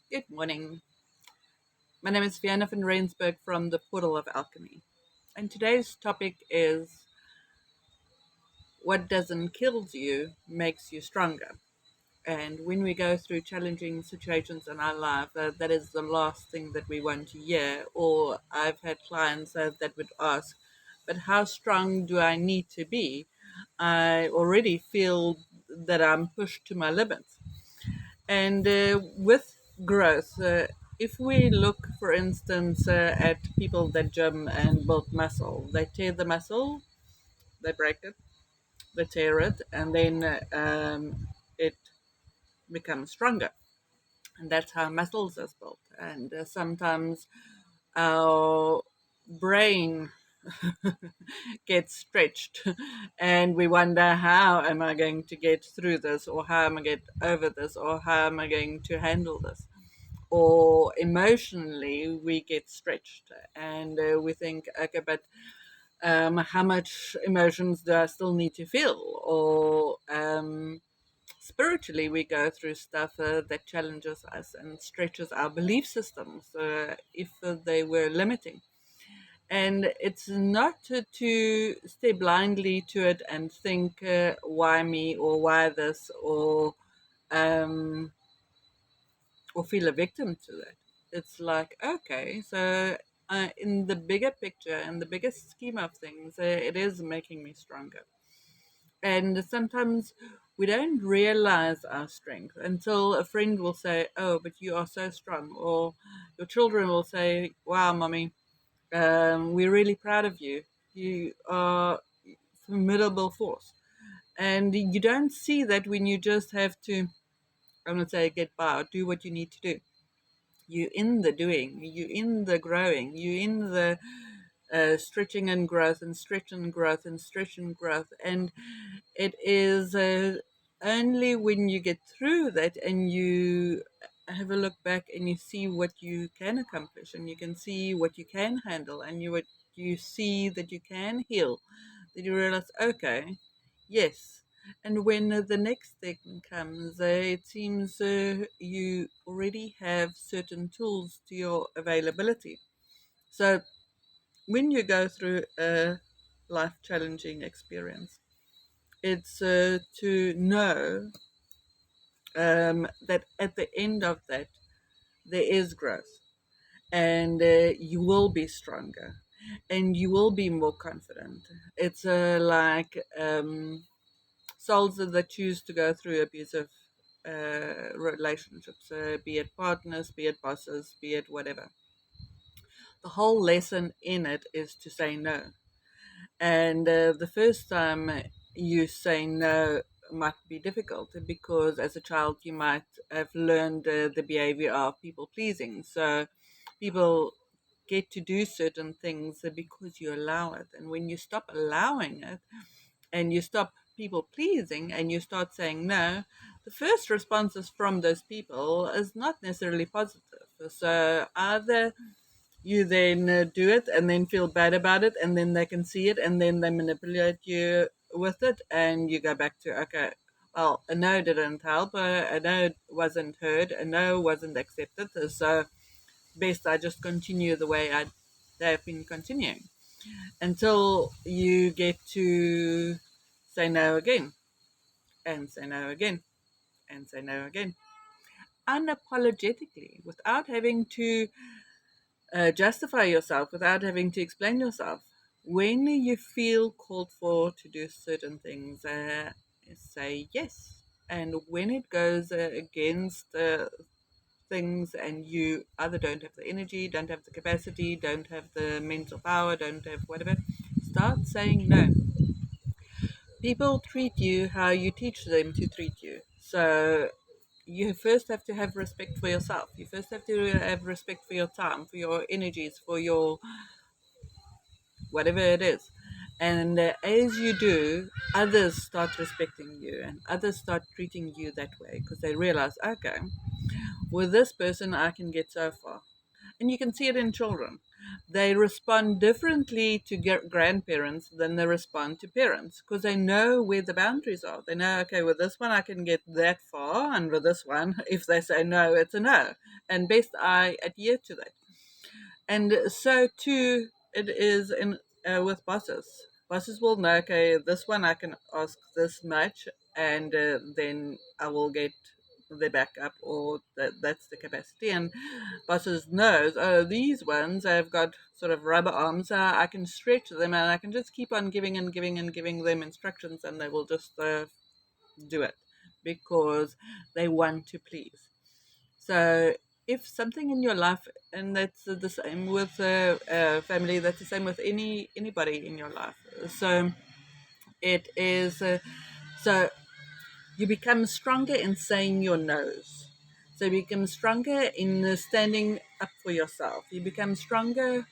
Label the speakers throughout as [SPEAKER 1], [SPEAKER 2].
[SPEAKER 1] Good morning. My name is Vienna van Rensburg from the Portal of Alchemy. And today's topic is what doesn't kill you makes you stronger. And when we go through challenging situations in our life, that is the last thing that we want to hear. Or I've had clients that would ask, but how strong do I need to be? I already feel that I'm pushed to my limits. And with growth, if we look, for instance, at people that gym and build muscle, they tear the muscle, they break it, they tear it, and then it becomes stronger. And that's how muscles is built. And sometimes our brain gets stretched and we wonder, how am I going to get through this, or how am I get over this, or how am I going to handle this? Or emotionally we get stretched and we think, okay, but how much emotions do I still need to feel? Or spiritually we go through stuff that challenges us and stretches our belief systems if they were limiting. And it's not to stay blindly to it and think, why me, or why this, um, or feel a victim to that. It's like, okay, so in the bigger picture, in the bigger scheme of things, it is making me stronger. And sometimes we don't realize our strength until a friend will say, "Oh, but you are so strong," or your children will say, "Wow, mommy, we're really proud of you. You are a formidable force." And you don't see that when you just have to, I'm not say get by, or do what you need to do. You in the doing, you in the growing, you in the stretching and growth, and stretch and growth, and stretch and growth. And it is only when you get through that and you have a look back and you see what you can accomplish, and you can see what you can handle, and you see that you can heal, that you realize, okay, yes. And when the next thing comes, it seems you already have certain tools to your availability. So when you go through a life challenging experience, it's to know that at the end of that, there is growth, and you will be stronger, and you will be more confident. It's like souls that choose to go through abusive relationships, be it partners, be it bosses, be it whatever. The whole lesson in it is to say no. And the first time you say no might be difficult, because as a child you might have learned the behavior of people pleasing. So people get to do certain things because you allow it. And when you stop allowing it and you stop people pleasing and you start saying no, the first responses from those people is not necessarily positive. So either you then do it and then feel bad about it, and then they can see it, and then they manipulate you with it, and you go back to, okay, well, a no didn't help, a no wasn't heard, a no wasn't accepted, so best I just continue the way they've been continuing, until you get to say no again, and say no again, and say no again, unapologetically, without having to justify yourself, without having to explain yourself. When you feel called for to do certain things, say yes. And when it goes against things, and you either don't have the energy, don't have the capacity, don't have the mental power, don't have whatever, start saying no. People treat you how you teach them to treat you. So you first have to have respect for yourself. You first have to have respect for your time, for your energies, for your whatever it is. And as you do, others start respecting you, and others start treating you that way, because they realize, okay, with this person I can get so far. And you can see it in children. they respond differently to grandparents than they respond to parents, because they know where the boundaries are. They know, okay, with this one I can get that far, and with this one, if they say no, it's a no, and best I adhere to that. And so too it is in with bosses. Bosses will know, okay, this one I can ask this much, and then I will get the backup, or that's the capacity. And bosses knows, oh, these ones I've got sort of rubber arms. I can stretch them, and I can just keep on giving and giving and giving them instructions, and they will just do it because they want to please. So if something in your life, and that's the same with family, that's the same with anybody in your life. So it is. So you become stronger in saying your no's. So you become stronger in standing up for yourself. You become stronger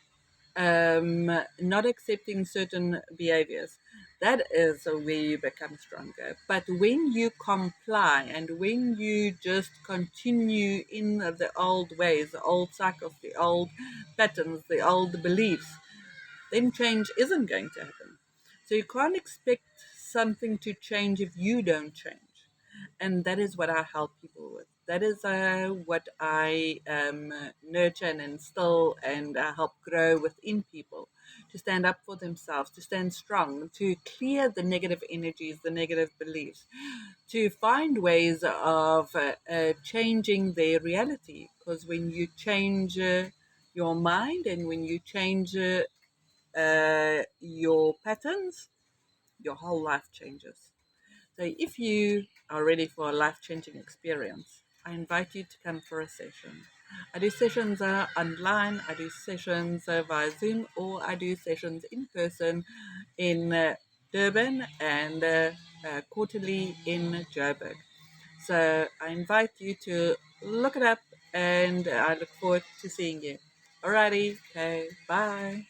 [SPEAKER 1] not accepting certain behaviors. That is where you become stronger. But when you comply and when you just continue in the old ways, the old cycles, the old patterns, the old beliefs, then change isn't going to happen. So you can't expect something to change if you don't change. And that is what I help people with. That is what I nurture and instill and help grow within people, to stand up for themselves, to stand strong, to clear the negative energies, the negative beliefs, to find ways of changing their reality. Because when you change your mind, and when you change your patterns, your whole life changes. So if you are ready for a life-changing experience, I invite you to come for a session. I do sessions online, I do sessions via Zoom, or I do sessions in person in Durban and quarterly in Joburg. So I invite you to look it up, and I look forward to seeing you. Alrighty, okay, bye.